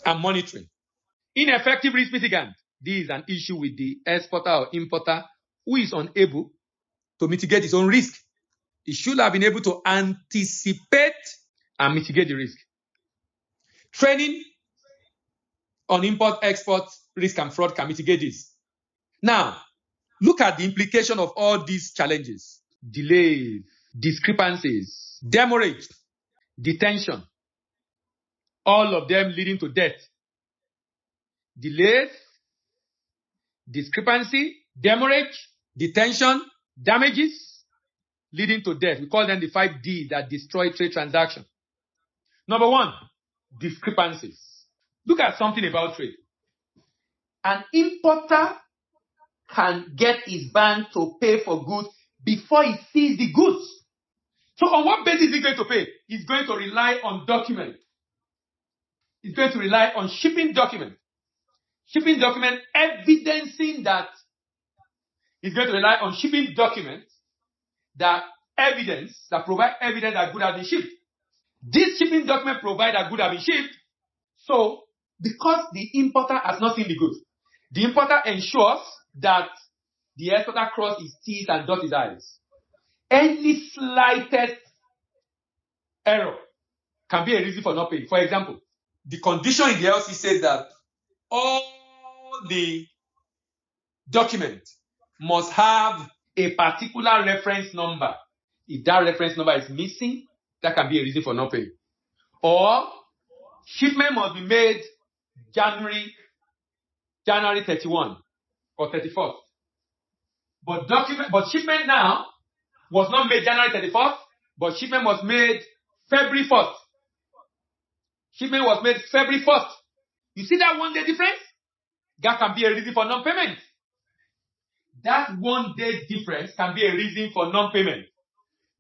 and monitoring. Ineffective risk mitigant. This is an issue with the exporter or importer who is unable to mitigate his own risk. He should have been able to anticipate and mitigate the risk. Training on import-export risk and fraud can mitigate this. Now, look at the implication of all these challenges. Delays, discrepancies, demurrage, detention, all of them leading to death. Delays, discrepancy, demurrage, detention, damages, leading to death. We call them the 5D that destroy trade transactions. Number one, discrepancies. Look at something about trade. An importer can get his bank to pay for goods before he sees the goods. So on what basis is he going to pay? He's going to rely on documents. He's going to rely on shipping documents. Shipping document evidencing that he's going to rely on shipping documents that provide evidence that goods have been shipped. This shipping document provide that goods have been shipped. So because the importer has not seen the goods, the importer ensures that the exporter cross his T's and dot his I's. Any slightest error can be a reason for not paying. For example, the condition in the LC says that all the documents must have a particular reference number. If that reference number is missing, that can be a reason for not paying. Or shipment must be made January 31 or 31st. But shipment now was not made January 31st, but shipment was made February 1st. Shipment was made February 1st. You see that 1 day difference? That can be a reason for non-payment. That 1 day difference can be a reason for non-payment.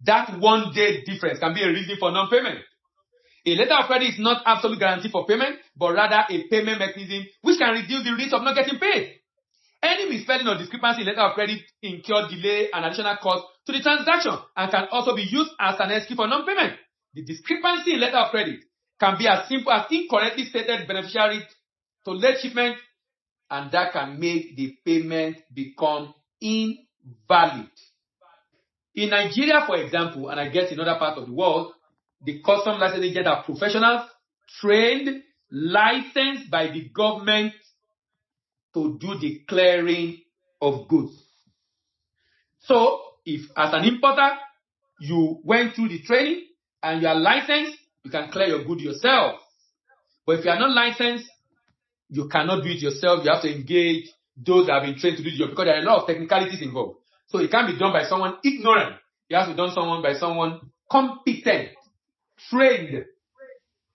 That 1 day difference can be a reason for non-payment. A letter of credit is not absolute guarantee for payment, but rather a payment mechanism which can reduce the risk of not getting paid. Any misspelling or discrepancy in letter of credit incur delay and additional cost to the transaction and can also be used as an excuse for non-payment. The discrepancy in letter of credit can be as simple as incorrectly stated beneficiary to late shipment, and that can make the payment become invalid. In Nigeria, for example, and I guess in other parts of the world, the custom license agents are professionals, trained, licensed by the government to do the clearing of goods. So, if as an importer, you went through the training and you are licensed, you can clear your good yourself. But if you are not licensed, you cannot do it yourself. You have to engage those that have been trained to do the job because there are a lot of technicalities involved. So it can't be done by someone ignorant. It has to be done by someone competent, trained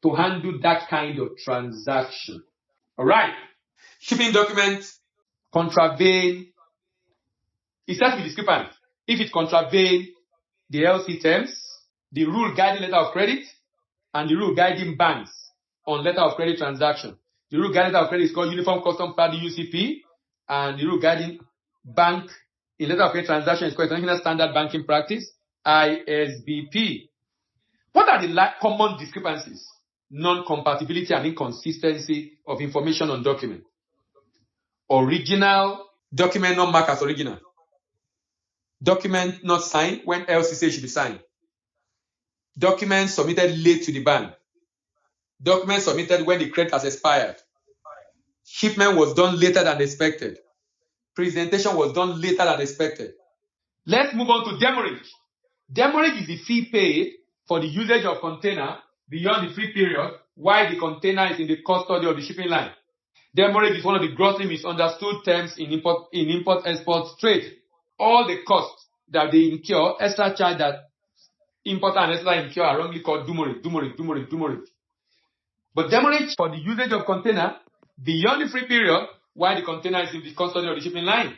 to handle that kind of transaction. All right. Shipping documents contravene. It has to be discrepant. If it contravene the LC terms, the rule guiding letter of credit, and the rule guiding banks on letter of credit transaction. The rule guiding letter of credit is called Uniform Custom Padding UCP, and the rule guiding bank in letter of credit transaction is called International Standard Banking Practice, ISBP. What are the common discrepancies? Non-compatibility and inconsistency of information on document. Original document not marked as original. Document not signed when LC says should be signed. Document submitted late to the bank. Document submitted when the credit has expired. Shipment was done later than expected. Presentation was done later than expected. Let's move on to demurrage. Demurrage is the fee paid for the usage of container beyond the free period while the container is in the custody of the shipping line. Demurrage is one of the grossly misunderstood terms in import-export trade. All the costs that they incur, extra charge that importer and exporter incur are wrongly called demurrage. But demurrage for the usage of container beyond the free period while the container is in the custody of the shipping line.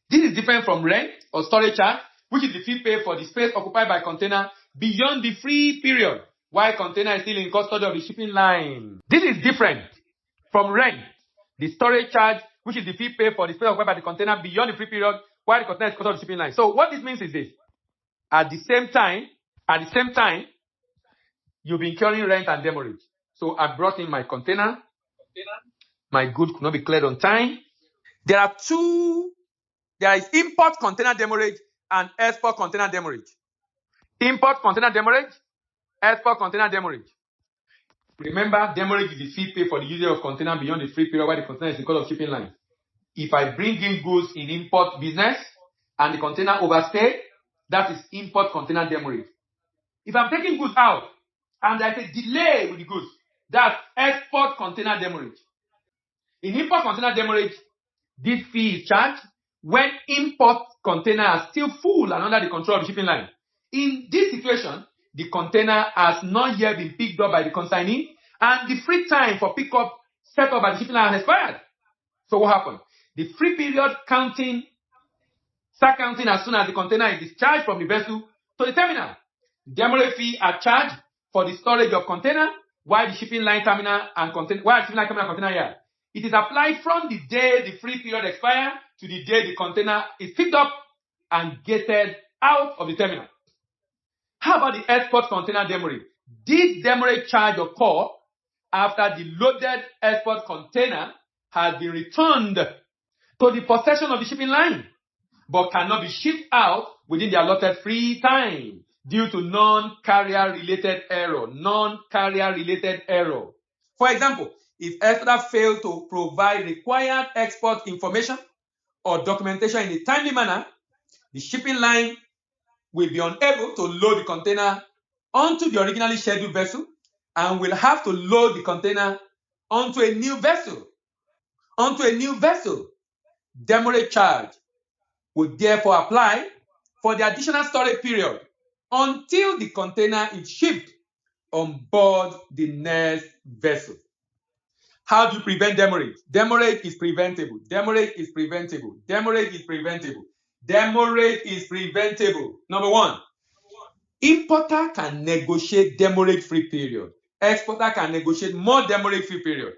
This is different from rent or storage charge, which is the fee paid for the space occupied by container beyond the free period while container is still in custody of the shipping line. This is different from rent, the storage charge, which is the fee paid for the space occupied by the container beyond the free period while the container is in custody of the shipping line. So what this means is this: at the same time, you'll be incurring rent and demurrage. So I brought in my container, my good could not be cleared on time. There is import container demurrage and export container demurrage. Import container demurrage, export container demurrage. Remember, demurrage is the fee paid for the usage of container beyond the free period while the container is in cost of shipping line. If I bring in goods in import business and the container overstayed, that is import container demurrage. If I'm taking goods out and there's a delay with the goods, that's export container demurrage. In import container demurrage, this fee is charged when import container are still full and under the control of the shipping line. In this situation, the container has not yet been picked up by the consignee and the free time for pickup set up by the shipping line has expired. So what happened? The free period start counting as soon as the container is discharged from the vessel to the terminal. Demurrage fee are charged for the storage of container while the shipping line terminal and container yard. It is applied from the day the free period expires to the day the container is picked up and gated out of the terminal. How about the export container demurrage? This demurrage charge occurs after the loaded export container has been returned to the possession of the shipping line, but cannot be shipped out within the allotted free time due to non-carrier related error. Non-carrier related error. For example, if exporter failed to provide required export information or documentation in a timely manner, the shipping line will be unable to load the container onto the originally scheduled vessel and will have to load the container onto a new vessel. Demurrage charge would therefore apply for the additional storage period until the container is shipped on board the next vessel. How do you prevent demurrage? Demurrage is preventable. Demurrage is preventable. Demurrage is preventable. Demurrage is preventable. Number one, importer can negotiate demurrage-free period. Exporter can negotiate more demurrage-free period.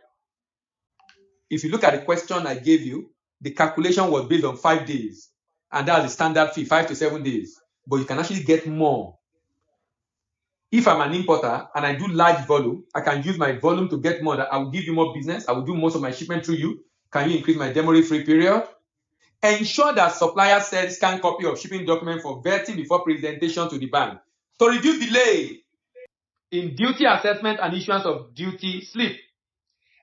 If you look at the question I gave you, the calculation was based on 5 days. And that's the standard fee, 5 to 7 days. But you can actually get more. If I'm an importer and I do large volume, I can use my volume to get more. That I will give you more business. I will do most of my shipment through you. Can you increase my demurrage-free period? Ensure that supplier sends scanned copy of shipping document for vetting before presentation to the bank. To reduce delay in duty assessment and issuance of duty slip.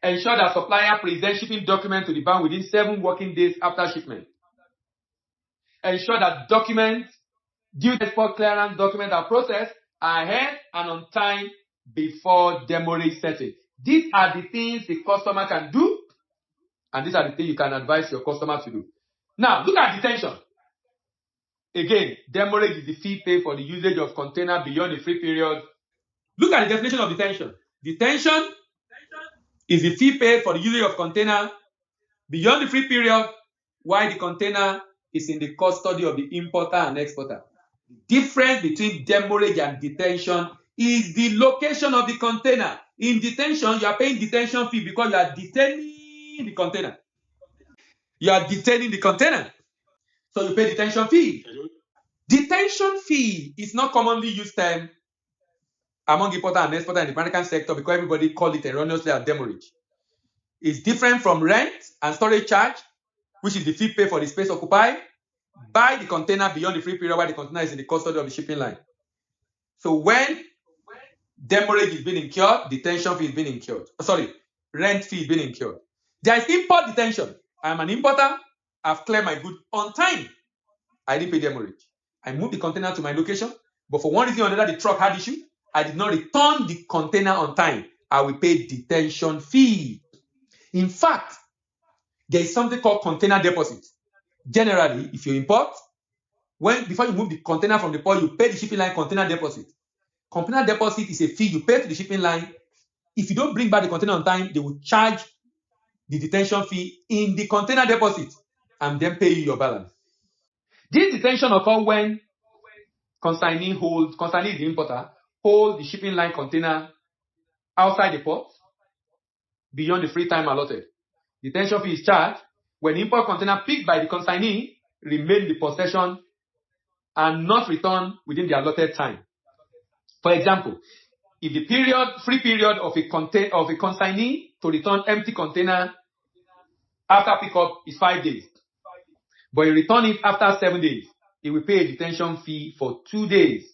Ensure that supplier presents shipping document to the bank within 7 working days after shipment. Ensure that documents, duty export clearance documents are processed ahead and on time before demurrage setting. These are the things the customer can do, and these are the things you can advise your customer to do. Now, look at detention. Again, demurrage is the fee paid for the usage of container beyond the free period. Look at the definition of detention. Detention is the fee paid for the usage of container beyond the free period while the container is in the custody of the importer and exporter. The difference between demurrage and detention is the location of the container. In detention, you are paying detention fee because you are detaining the container. You are detaining the container. So you pay detention fee. Detention fee is not commonly used term among importer and exporter in the American sector because everybody call it erroneously as demurrage. It's different from rent and storage charge, which is the fee paid for the space occupied by the container beyond the free period while the container is in the custody of the shipping line. So when demurrage is being incurred, detention fee is being incurred. Rent fee is being incurred. There is import detention. I am an importer. I've cleared my goods on time. I didn't pay demurrage. I moved the container to my location, but for one reason or another, the truck had issue. I did not return the container on time. I will pay detention fee. In fact, there is something called container deposit. Generally, if you import, before you move the container from the port, you pay the shipping line container deposit. Container deposit is a fee you pay to the shipping line. If you don't bring back the container on time, they will charge the detention fee in the container deposit and then pay you your balance. This detention occurs when consignee, the importer, holds the shipping line container outside the port beyond the free time allotted. Detention fee is charged when import container picked by the consignee remain in the possession and not returned within the allotted time. For example, if the free period of a consignee to return empty container after pickup is 5 days. But he return it after 7 days. He will pay a detention fee for 2 days.